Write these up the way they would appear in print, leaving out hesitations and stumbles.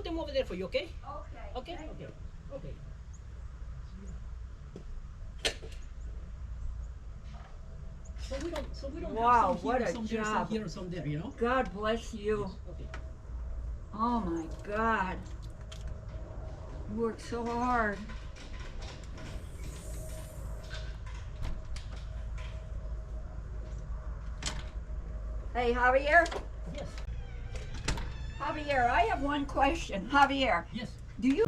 them over there for you, okay? Okay. Okay, okay, okay. So we don't Wow, have some what here, a some there, some job. here, some there, you know? God bless you. Yes, okay. Oh my God. You worked so hard. Hey, Javier. Yes, Javier, I have one question. Javier, yes. do you...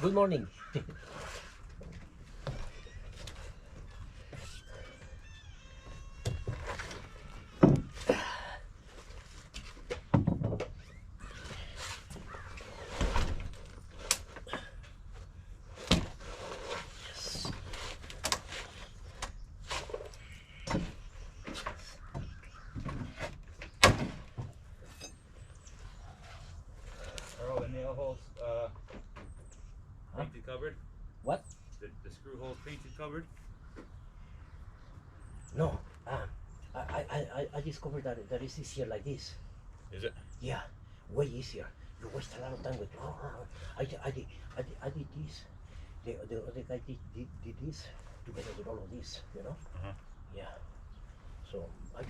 Good morning. Are all the nail holes painted covered? What? The screw holes painted covered? No, I discovered that it's easier like this. Is it? Yeah, way easier. You waste a lot of time with. I did this. The other guy did this together with all of this. You know. Uh-huh. Yeah. So I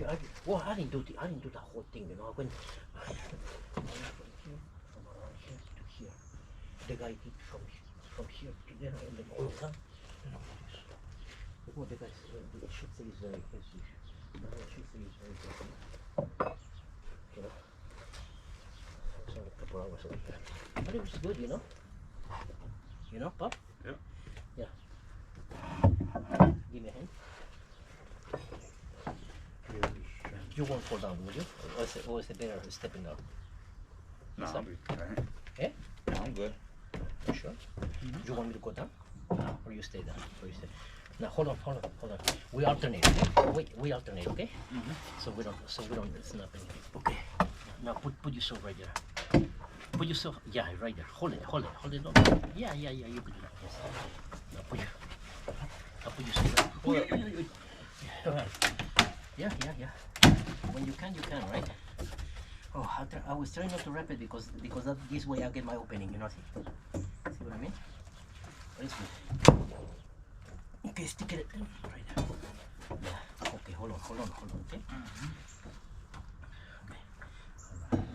didn't do I didn't do the whole thing. You know. I went from around here to here. The guy did from here to there and then all of that. You know, this. Look what the guy the should say is very easy. The should say is very easy. You know. So a couple hours over here. But it was good, you know. You know, Pop? Yep. Yeah. Give me a hand. You won't fall down, will you? Or is it better stepping down? No, I'll be alright. Eh? No, I'm good. You sure? You want me to go down? Or you stay down? Or you stay? Now hold on. We alternate, okay? We alternate, okay? So we don't it's not anything. Okay. Now put yourself right there. Put yourself right there. Hold it on. Yeah, you can do that. Yes. Now put yourself right there. Okay. Yeah. When you can, right? Oh, I was trying not to wrap it because this way I get my opening, you know. See what I mean? But it's good. Okay, stick it right there. Yeah. Okay, hold on, okay? Okay. All right.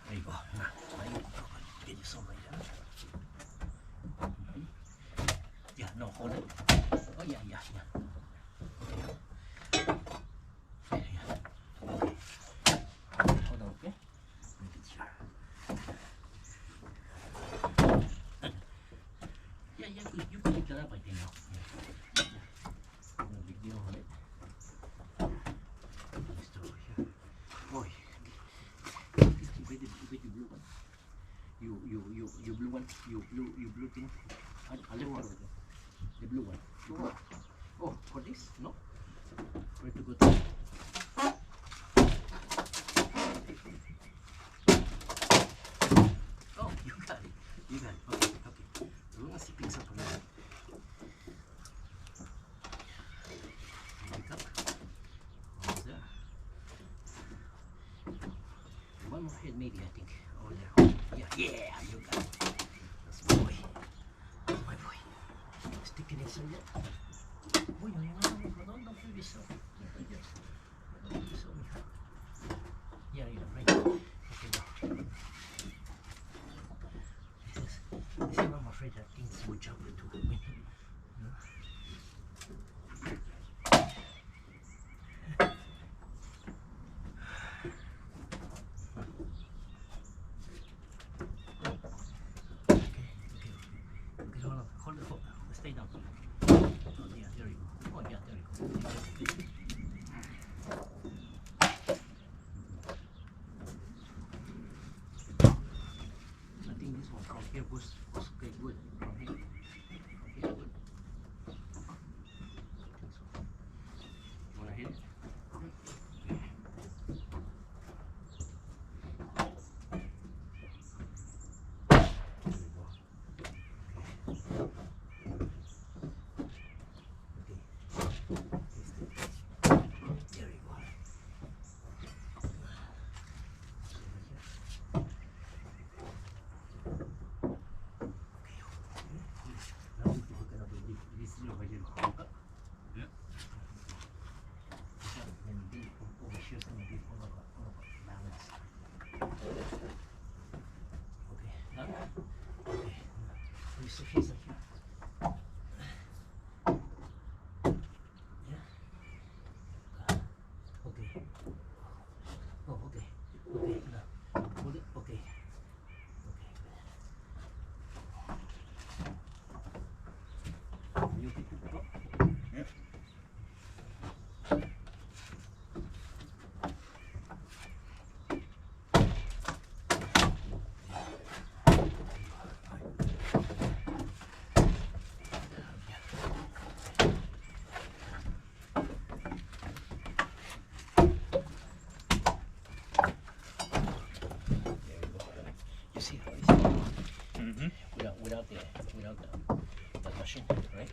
There you go. Now you get yourself right there. Yeah, no, hold it. Oh, yeah. Hold on, okay? Make it sure. Yeah, you can pick that up, I think now. Yeah. No big deal on it. one. You blue thing. Other one. The blue one. Sure. Oh, for this? No. Where to go to? Oh, you got it. You got it. Okay, okay. We're gonna see picks up a little. Pick up. Almost there. One more head, maybe, I think. Over there. Yeah, yeah, you got it. That's my boy. That's my boy. Stick it inside there. Uy, don't play yourself. Don't play yourself. Yeah, right. Okay, now. This is I'm afraid that things will jump into the window. Okay, hold on. Stay down. Oh, yeah, there you go. Oh, yeah, there you go. I think this one from here was okay, good. From here, good. You wanna hit it? There you go. Now we're gonna do this little by little. Okay? Yeah. And then over here is gonna be all of balance. Okay, done? Okay. We see here's like here. Yeah. Okay. Oh, okay. Okay, now hold it. Okay. Okay, good. You okay to go? Yeah. You see how it's Mm-hmm. without the machine, right?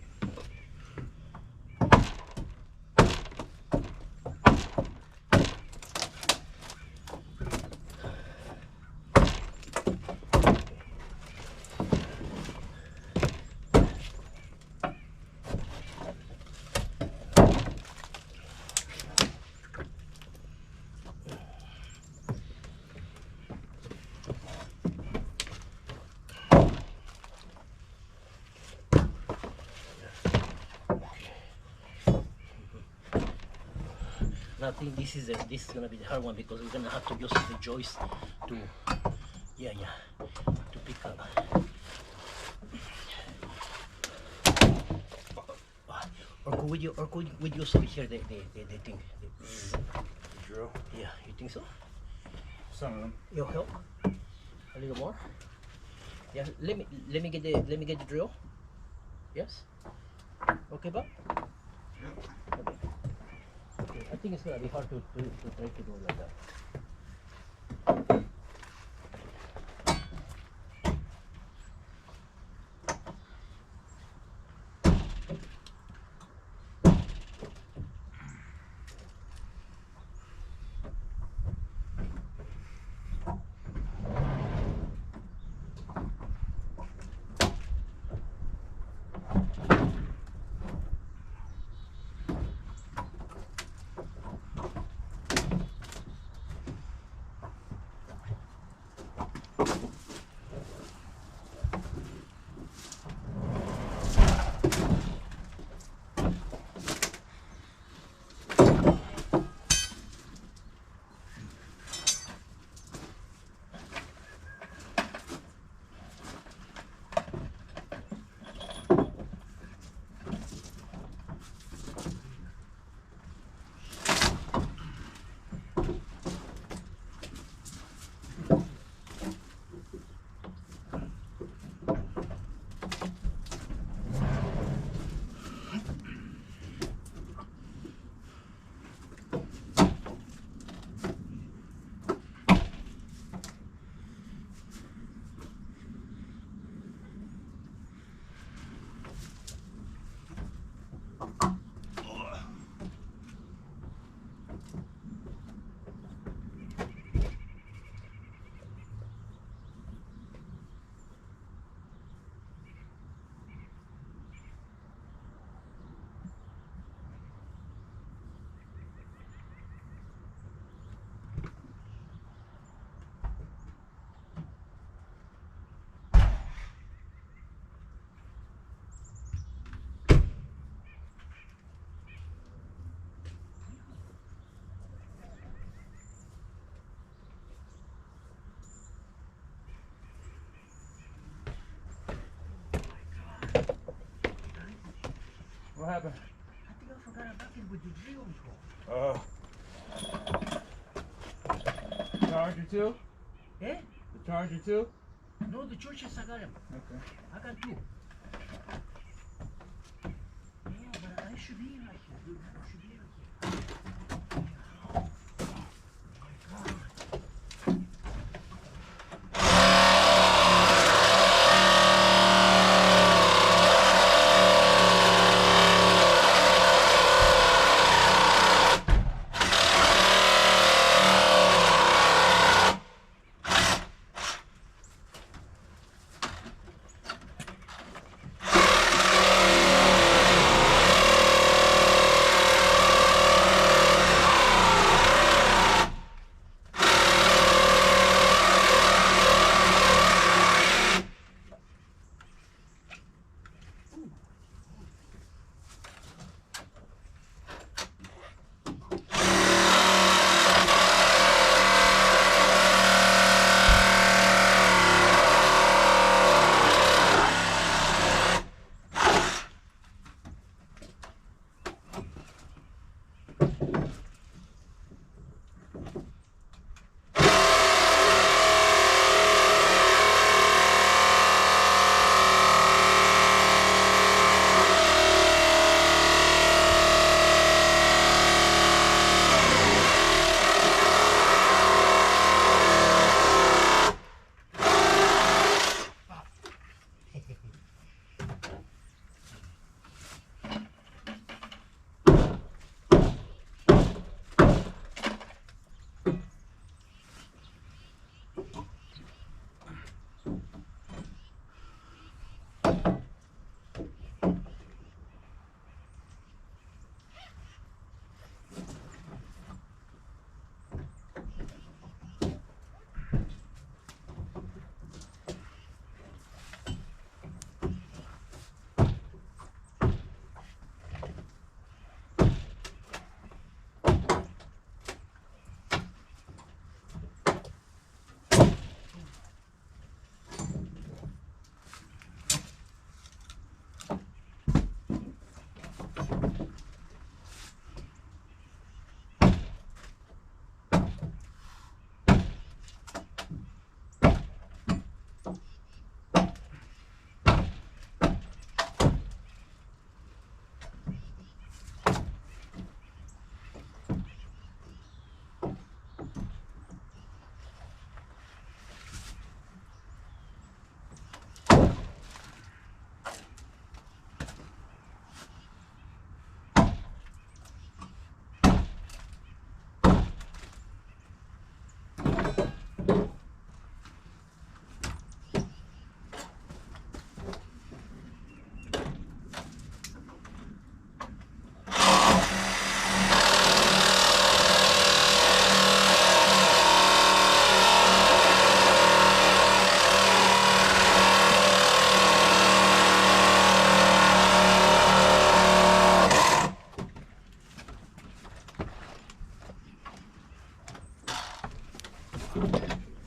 Now I think this is gonna be the hard one because we're gonna have to use the joist to to pick up. Or could we use over here the thing? Drill. Yeah, you think so? Some of them. You'll help a little more. Yeah, let me get the drill. Yes. Okay, Bob. Yeah. Okay. Okay. I think it's gonna be hard to try to do it like that. happened? I think I forgot a bucket with the drill before. Charger too? Eh? The charger too? No, the churches I got them. Okay. I got two. Yeah, but I should be right here, dude. I should be right here. Oh my God.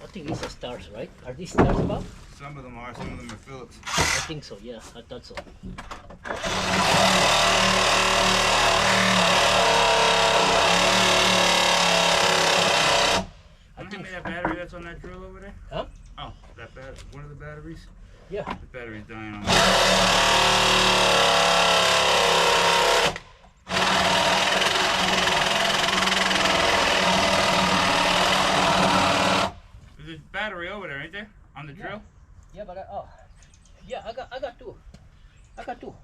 I think these are stars, right? Are these stars, Bob? Some of them are, some of them are Phillips. I think so, yeah. I thought so. I think that battery that's on that drill over there? Huh? Oh, that battery. One of the batteries? Yeah. The battery's dying on There's a battery over there, ain't there? On the drill? Yeah, but yeah, I got two. I got two.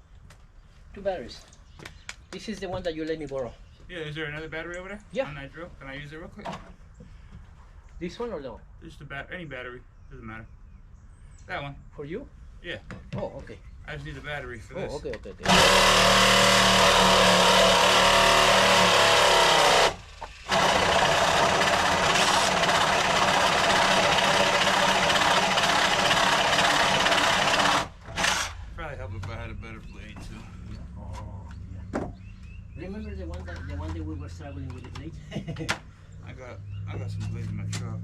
Two batteries. This is the one that you let me borrow. Yeah, is there another battery over there? Yeah. On that drill? Can I use it real quick? This one or no? Just any battery. Doesn't matter. That one. For you? Yeah. Oh, okay. I just need the battery for Oh, this. okay, okay, okay. Probably help if I had a better blade too. Oh, yeah. Remember the one that we were struggling with the blade? I got some blades in my truck.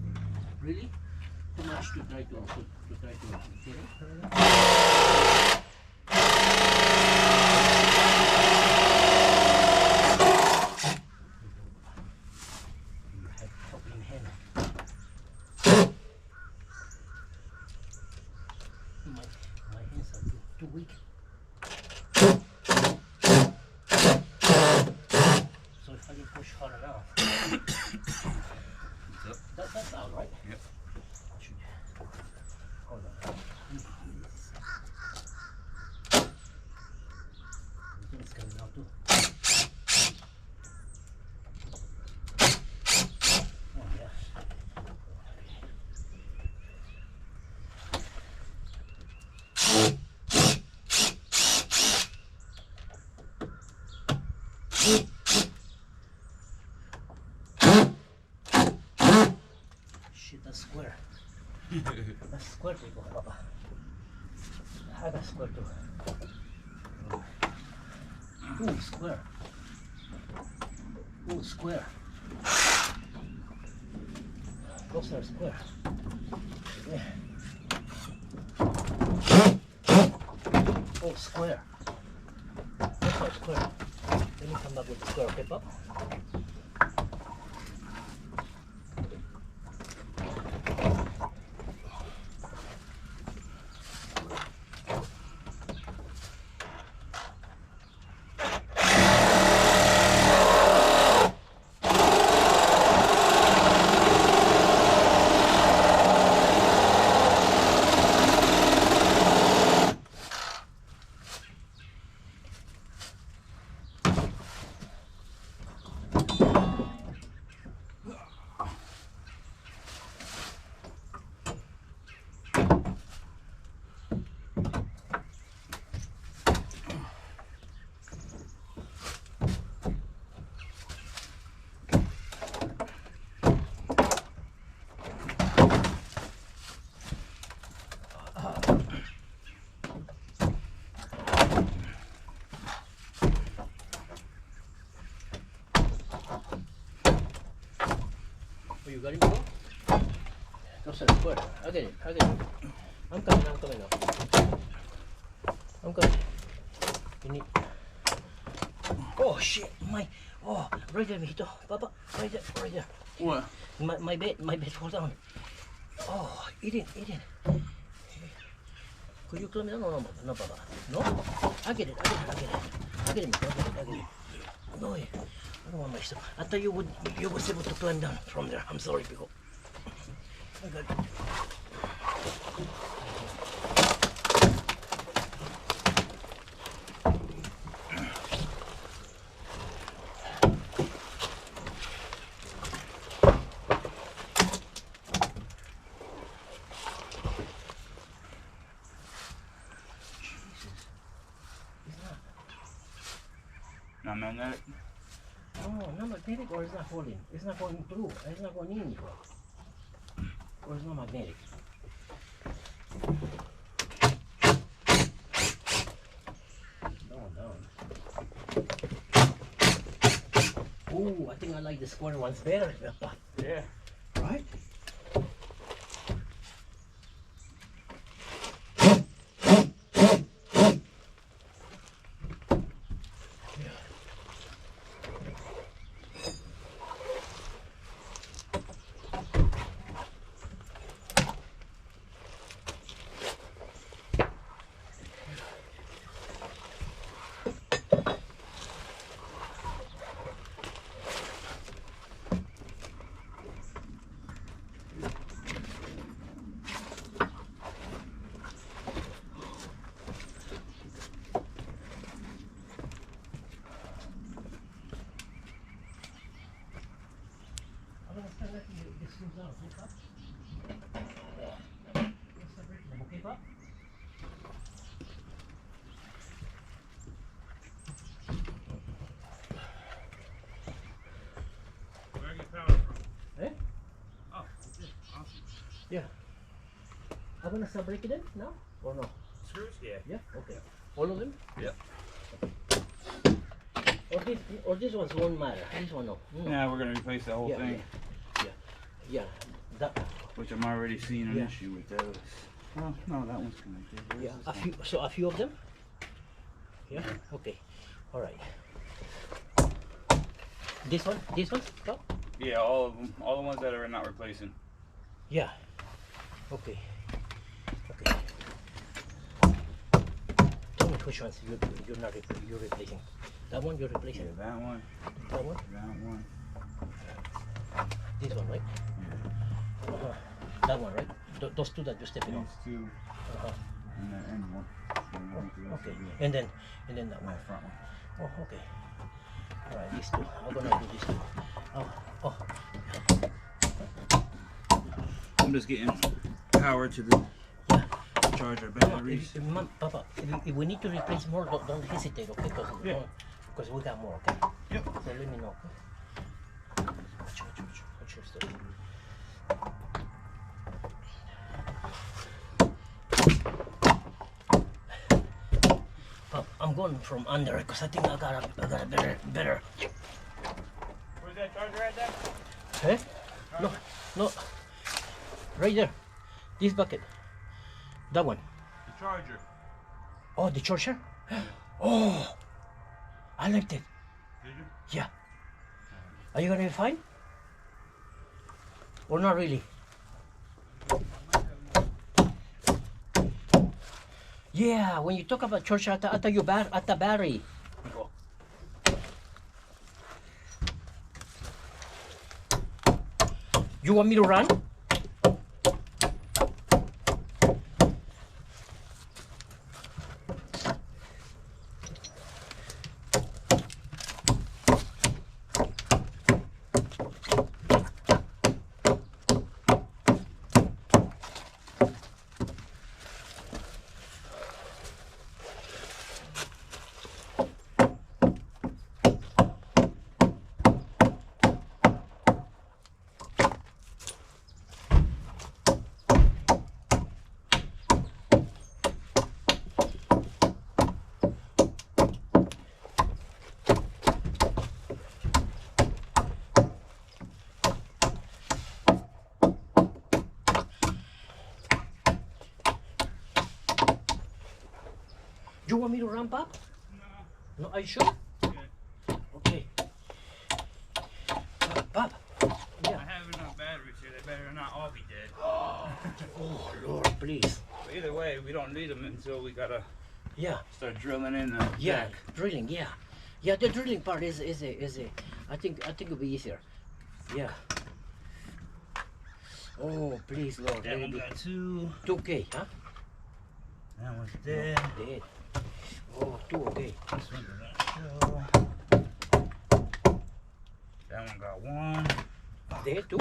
Really? Too much to try to get it? too. Oh yes. Shit, that's square. That's square, people. Papa. I got square too. Ooh, square. Ooh, square. Those are square. Yeah. Oh, square. Those are square. Let me come back with the square, okay, Pop? Oh, you got it, bro? Those are square. I get it. I get it. I'm coming now. I'm coming. You need. Oh shit! Oh, right there, Mijito. Papa, right there. What? My bed fall down. Oh, eat it. Could you climb down? No, Papa. No? I get it. No, I don't want my stuff. I thought you was able to climb down from there. I'm sorry, people. I got it. Not magnetic? No, not magnetic, or it's not holding. It's not going through. It's not going in, bro. Or it's not magnetic. Down. Ooh, I think I like the square ones better. Yeah. Right? Where I get power from? Eh? Oh, okay. Awesome. Yeah. I'm gonna start breaking them now, or no? Screws? Yeah. Yeah. Okay. All of them? Yep. Or this ones won't matter. This one no. Now we're gonna replace the whole Yeah, thing. Yeah. That. Which I'm already seeing an Yeah. issue with those. Oh no, that one's connected. Where's Yeah. this A one? few. So a few of them. Yeah. Okay. All right. This one. Oh. Yeah, all of them. All the ones that are not replacing. Yeah. Okay. Tell me which ones you're not you're replacing. That one you're Yeah, replacing. that one. That one. That one. This one, right? Yeah. That one, right? Those two that you're stepping on. These two Uh-huh. and that end one. So you want to Okay. do And then that one. my front one. Oh, okay. All right, these two. I'm gonna do these two. Oh. I'm just getting power to the Yeah. charger Mama, batteries. Papa, if we need to replace more, don't hesitate, okay? Because we got more, okay? Yep. So let me know, okay? Watch your stuff. Pop, I'm going from under because I think I got a better. Where's that charger at there? Hey? No. Right there. This bucket. That one. The charger. Oh, the charger? Oh, I liked it. Did you? Yeah. Are you gonna be fine? Or not really? Yeah, when you talk about charger, I thought you at the battery. You want me to run? You want me to ramp up? No. No, are you sure? Yeah. Okay. Bob. Yeah. I have enough batteries here. They better not all be dead. Oh, Lord, please. But either way, we don't need them until we gotta Yeah. start drilling in the Yeah. jack. Drilling. Yeah. Yeah. The drilling part is a. I think it'll be easier. Yeah. Oh, please, Lord. That one got two. 2K, huh? That one's dead. Dead. Oh, 2, okay. This one does not show. That one got one. Dead, 2?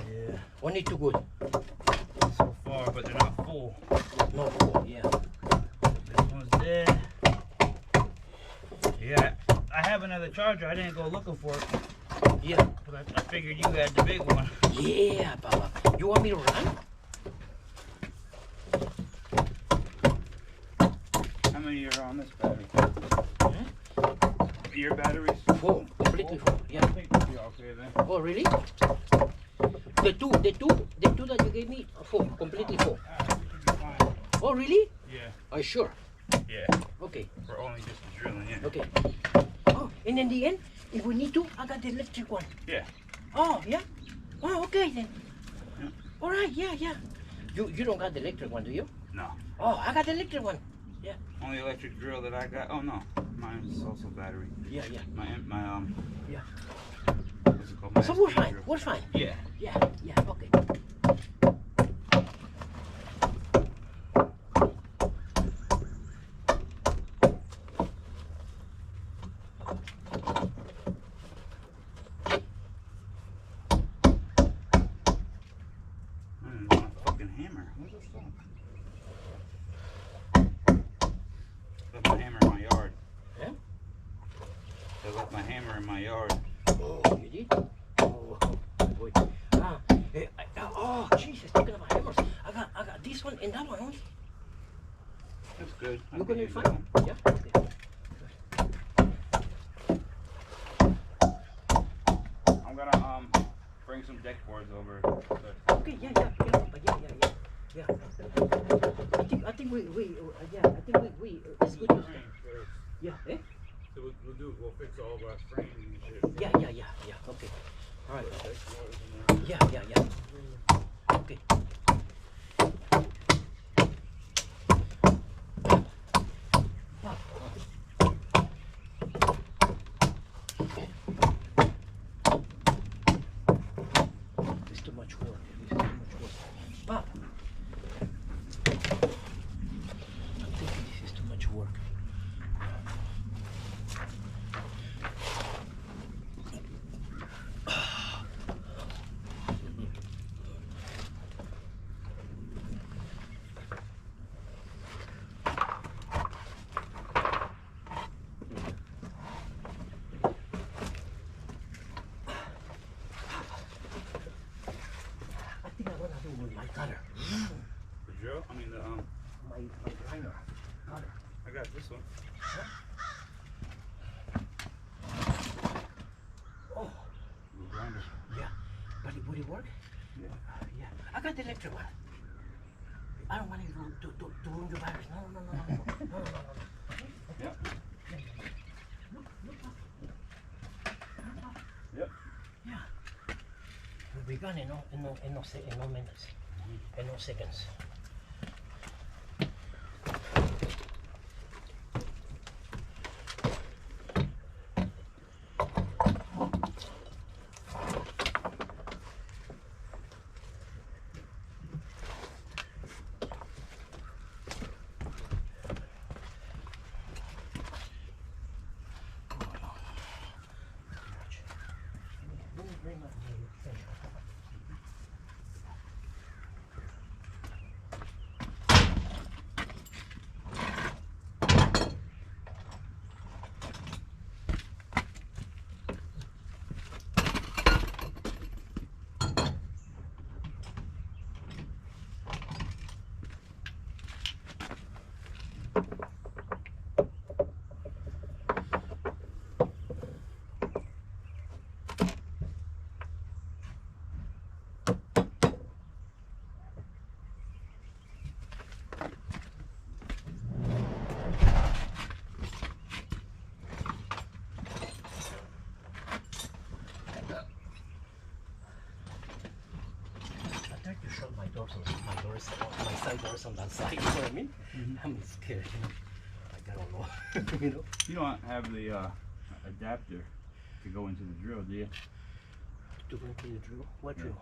Yeah. Only 2 good. So far, but they're not full. No, 4, yeah. This one's dead. Yeah, I have another charger. I didn't go looking for it. Yeah. But I figured you had the big one. Yeah, Papa. You want me to run? How many are on this battery? Your batteries? 4, completely 4. I Yeah. think we'll be okay then. Oh, really? The two that you gave me, 4, completely 4. We should be fine. Oh, really? Yeah, Are you sure? yeah. Okay, We're only just drilling in. okay. Oh, and in the end, if we need to, I got the electric one. Yeah. Oh, yeah? Oh, okay then. Yeah. All right, yeah. You don't got the electric one, do you? No. Oh, I got the electric one. Only electric drill that I got. Oh no, mine's also battery. Yeah. My Yeah. What's it called? My So we're SD fine, drill. we're fine. Yeah. Yeah, okay. My fucking hammer. Where's the phone? Left my hammer in my yard. Yeah? I left my hammer in my yard. Oh, you did? Oh, boy. Oh, Jesus, talking about hammers. I got this one and that one only. That's good. I You can gonna be use that fine? one. Yeah? Okay. I'm gonna bring some deck boards over. But Okay, yeah. I think we it's good to start. Yeah, eh? So we'll fix all of our frames and shit. Yeah, okay. All right. Yeah. Okay. It's too much work. Bob, I'm thinking this is too much work. the electric one. I don't want you to ruin your batteries. No. Yep. Look. Yep. Yeah. We'll be gone in no minutes, in no seconds. My side doors on that side, you know what I mean? I'm scared, like I don't know, you know? You don't have the adapter to go into the drill, do you? To go into the drill? What drill?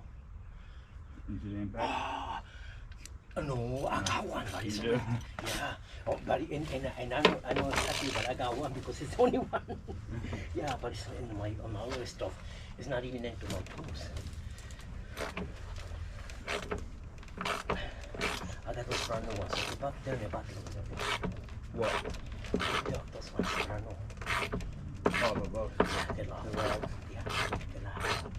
Into the impact? No, I got one, but it's You do? yeah. Oh, but and I know exactly that I got one because it's the only one. Yeah, but it's in on my other stuff. It's not even into my tools. I got those brand new ones. They're in the back. What? Yeah, those ones are brand new. Oh, the boat. Yeah, they're loud. Yeah, they're loud.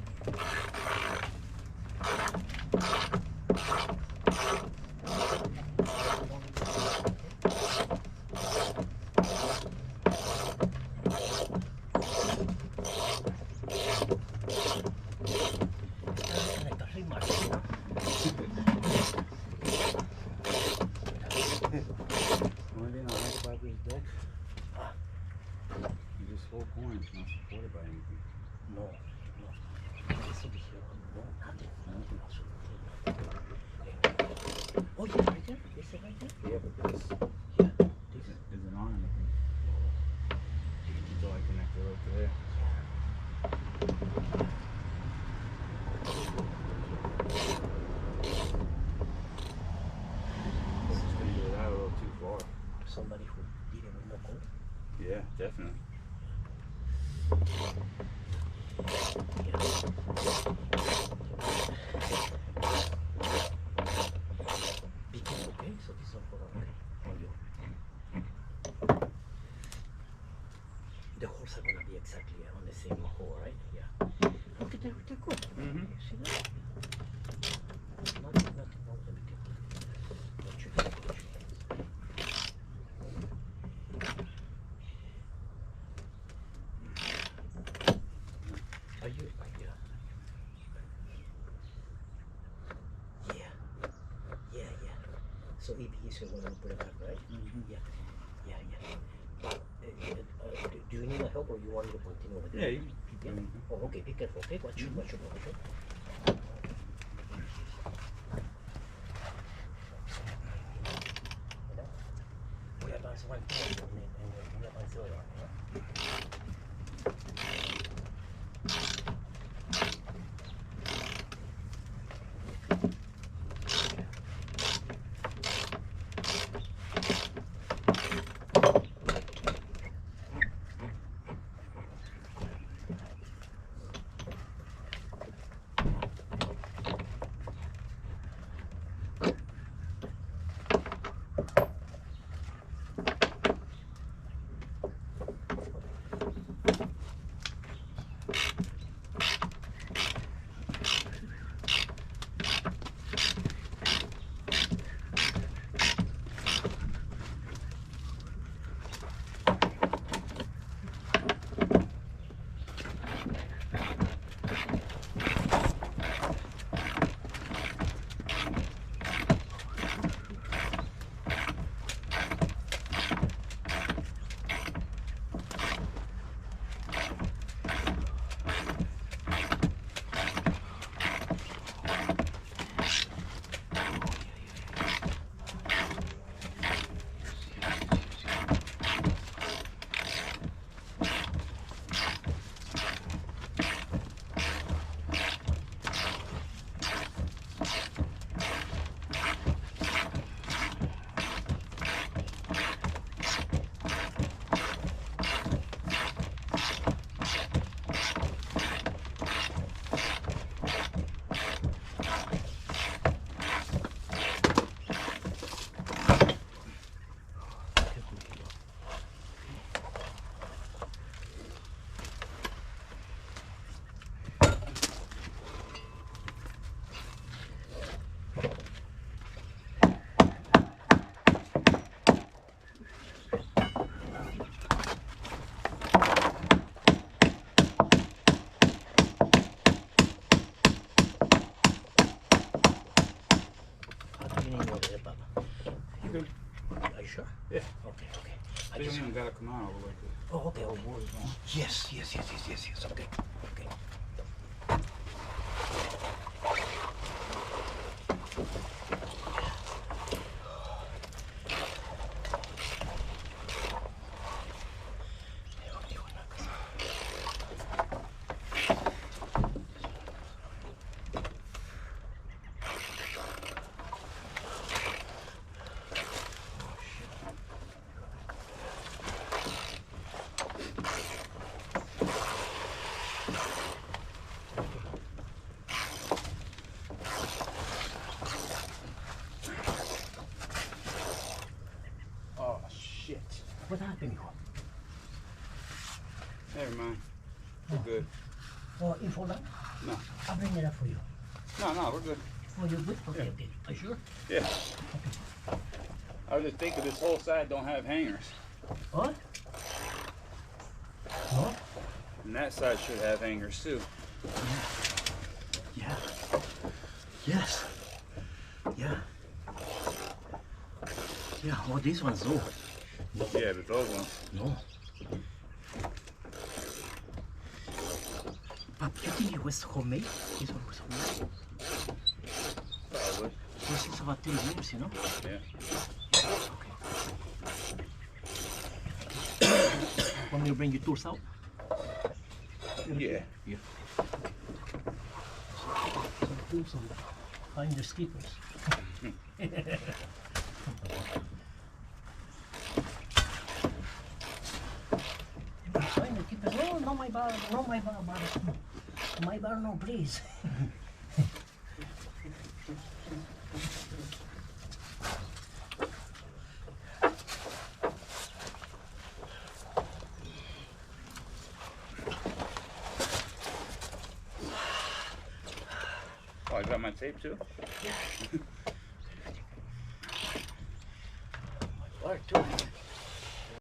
Only thing I like about this deck is this whole corner is not supported by anything. No. This will be here. No, nothing. Oh, yeah, right there? Is it right there? Yeah, but this Yeah. This. isn't on anything. So I connect it up to there. This is gonna get out a little too far. Somebody who didn't know code. Yeah, definitely. Be careful, okay? So this one for okay. On you. The holes are gonna be exactly on the same hole, right? Yeah. Look at that, they're good. Mm-hmm. See that? Nothing wrong with them. Be careful. Watch your hands, watch your hands. Are you? Yeah. So if he's going to put it back, right? Yeah. But, do you need my help or you want me to continue with it? Yeah, you can keep Yeah? going. Oh, okay. Be careful. Okay. Watch your okay? Voy a avanzar un poco en el avance de la, Okay, oh, yes, yes, yes, yes, yes, yes, okay, okay. Oh shit. What happened, hijo? Never mind. We're good. Oh, you fall down? No. I'll bring it up for you. No, we're good. Oh, you're good? Okay, Yeah. okay. Are you sure? Yeah. I was just thinking this whole side don't have hangers. What? No? And that side should have hangers too. Yeah. Yes. Yeah. Yeah, oh, these ones, no. Yeah, but those ones. No. But you think it was homemade? This one was homemade? Probably. This is about 10 years, you know? Yeah. Okay. Want me to bring your tools out? Yeah. Yeah. Some tools on find the skippers. Find the skippers. No, no, my bar, no, my bar, my bar, no, please. Oh, I got my tape too? Bar too.